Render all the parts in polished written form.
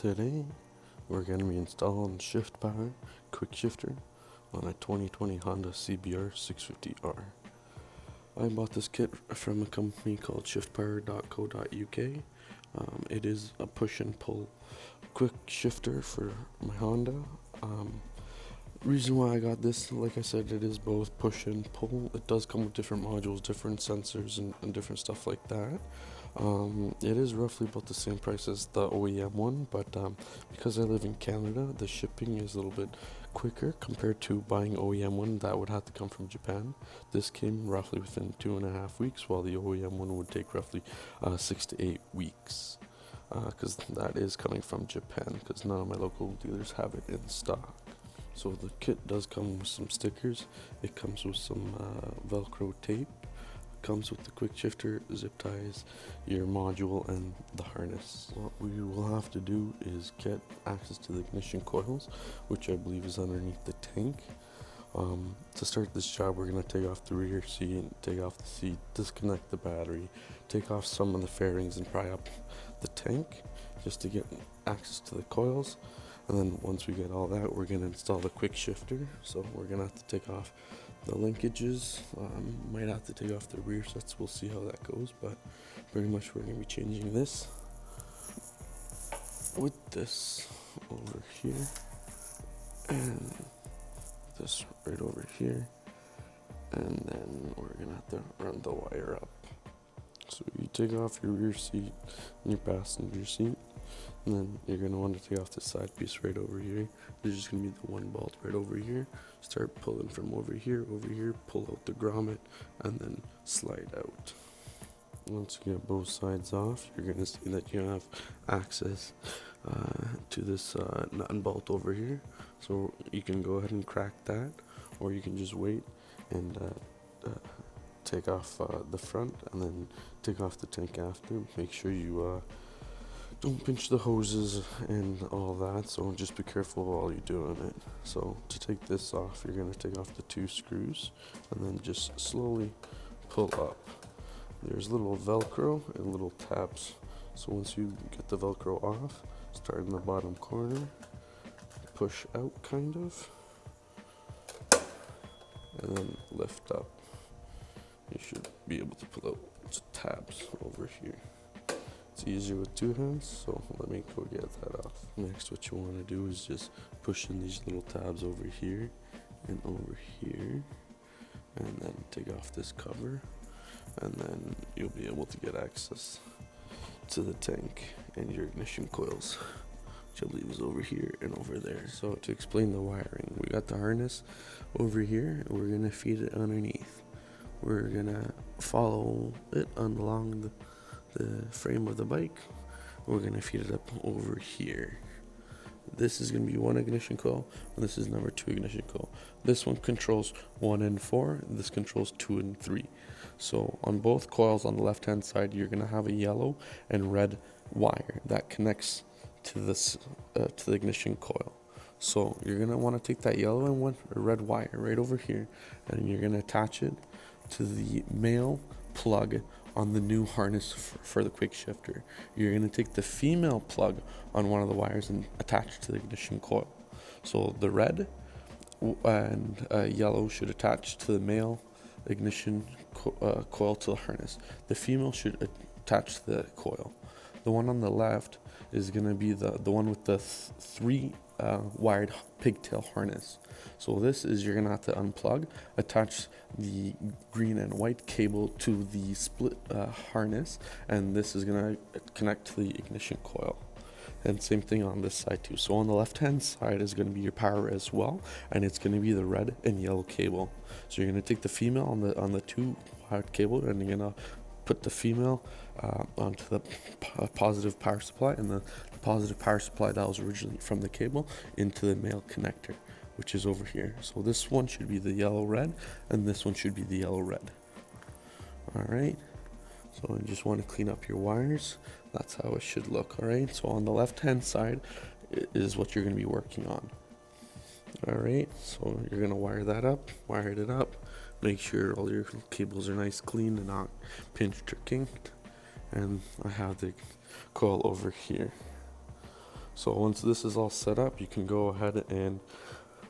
Today, we're going to be installing shift power quick shifter on a 2020 Honda CBR 650R. I bought this kit from a company called shiftpower.co.uk. It is a push and pull quick shifter for my Honda. Reason why I got this, like I said, it is both push and pull. It does come with different modules, different sensors, and different stuff like that. It is roughly about the same price as the OEM one, but because I live in Canada, the shipping is a little bit quicker compared to buying OEM one that would have to come from Japan. This came roughly within 2.5 weeks, while the OEM one would take roughly 6 to 8 weeks. Because that is coming from Japan, because none of my local dealers have it in stock. So the kit does come with some stickers. It comes with some Velcro tape. Comes with the quick shifter, zip ties, your module, and the harness. What we will have to do is get access to the ignition coils, which I believe is underneath the tank. To start this job, we're going to take off the rear seat, take off the seat, disconnect the battery, take off some of the fairings, and pry up the tank just to get access to the coils. And then once we get all that, we're going to install the quick shifter. So we're going to have to take off the linkages, might have to take off the rear sets. We'll see how that goes, but pretty much we're going to be changing this with this over here and this right over here, and then we're going to have to run the wire up. So you take off your rear seat and your passenger seat, and then you're going to want to take off the side piece right over here. There's just going to be the one bolt right over here. Start pulling from over here, pull out the grommet, and then slide out. Once you get both sides off, you're going to see that you have access to this nut and bolt over here. So you can go ahead and crack that, or you can just wait and take off the front and then take off the tank after. Make sure you don't pinch the hoses and all that, so just be careful while you're doing it. So to take this off, you're going to take off the 2 screws and then just slowly pull up. There's little Velcro and little tabs. So once you get the Velcro off, start in the bottom corner, push out kind of, and then lift up. You should be able to pull out tabs over here. It's easier with 2 hands, so let me go get that off. Next, what you want to do is just push in these little tabs over here and over here, and then take off this cover, and then you'll be able to get access to the tank and your ignition coils, which I believe is over here and over there. So to explain the wiring, we got the harness over here, and we're going to feed it underneath. We're going to follow it along the frame of the bike. We're going to feed it up over here. This is going to be 1 ignition coil, and this is number 2 ignition coil. This one controls 1 and 4, and this controls 2 and 3. So on both coils on the left hand side, you're going to have a yellow and red wire that connects to this to the ignition coil. So you're going to want to take that yellow and red wire right over here, and you're going to attach it to the male plug on the new harness for the quick shifter. You're going to take the female plug on one of the wires and attach to the ignition coil. So the red and yellow should attach to the male ignition coil to the harness. The female should attach to the coil. The one on the left is going to be the one with the 3 wired pigtail harness. So this is, you're going to have to unplug, attach the green and white cable to the split harness, and this is going to connect to the ignition coil. And same thing on this side too. So on the left hand side is going to be your power as well, and it's going to be the red and yellow cable. So you're going to take the female on the 2 wired cable, and you're going to put the female onto the positive power supply, and the positive power supply that was originally from the cable into the male connector, which is over here. So this one should be the yellow red, and this one should be the yellow red. Alright, so you just want to clean up your wires. That's how it should look. Alright, so on the left hand side is what you're going to be working on. Alright, so you're going to wire it up. Make sure all your cables are nice, clean, and not pinched or kinked. And I have the coil over here. So once this is all set up, you can go ahead and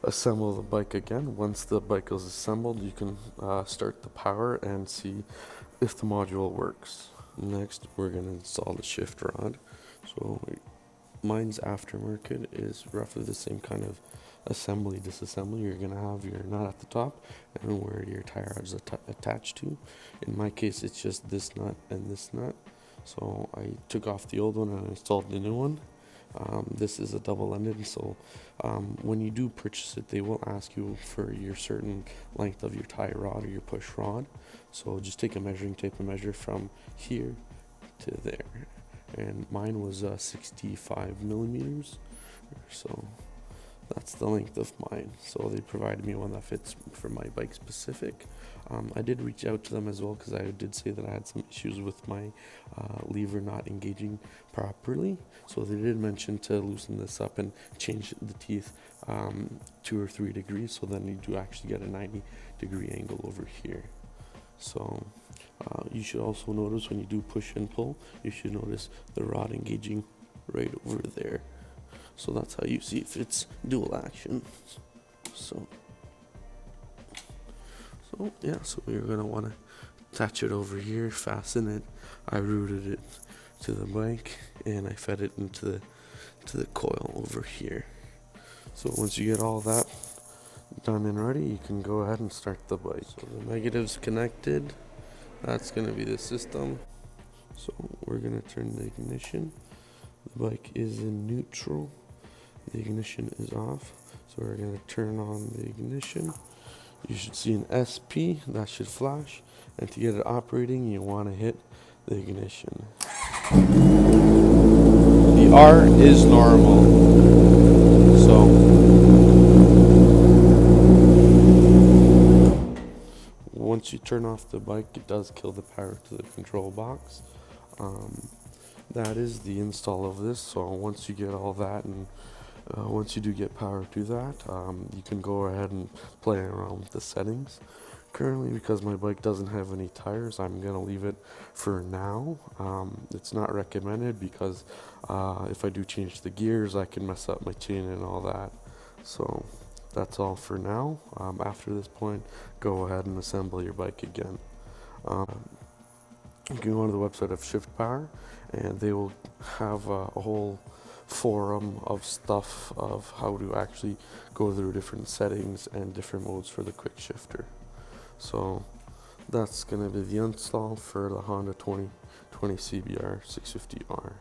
assemble the bike again. Once the bike is assembled, you can start the power and see if the module works. Next, we're going to install the shift rod. So mine's aftermarket is roughly the same kind of assembly disassembly. You're going to have your nut at the top and where your tie rod is attached to. In my case, it's just this nut and this nut. So I took off the old one and installed the new one. This is a double-ended, so when you do purchase it, they will ask you for your certain length of your tie rod or your push rod. So just take a measuring tape and measure from here to there. And mine was 65 millimeters, so that's the length of mine. So they provided me one that fits for my bike specific. I did reach out to them as well because I did say that I had some issues with my lever not engaging properly. So they did mention to loosen this up and change the teeth 2 or 3 degrees, so then you do actually get a 90-degree angle over here. So you should also notice when you do push and pull, you should notice the rod engaging right over there. So that's how you see if it's dual action. So yeah, so you're gonna want to attach it over here, fasten it. I routed it to the bike and I fed it into the coil over here. So once you get all that done and ready, you can go ahead and start the bike. So the negative's connected. That's gonna be the system. So we're gonna turn the ignition. The bike is in neutral. The ignition is off. So we're gonna turn on the ignition. You should see an SP that should flash, and to get it operating, you want to hit the ignition. The R is normal. So once you turn off the bike, it does kill the power to the control box. That is the install of this. So once you get all that and once you do get power to that, you can go ahead and play around with the settings. Currently, because my bike doesn't have any tires, I'm going to leave it for now. It's not recommended because if I do change the gears, I can mess up my chain and all that. So that's all for now. After this point, go ahead and assemble your bike again. You can go to the website of Shift Power, and they will have a whole forum of stuff of how to actually go through different settings and different modes for the quick shifter. So that's going to be the install for the Honda 2020 CBR 650R.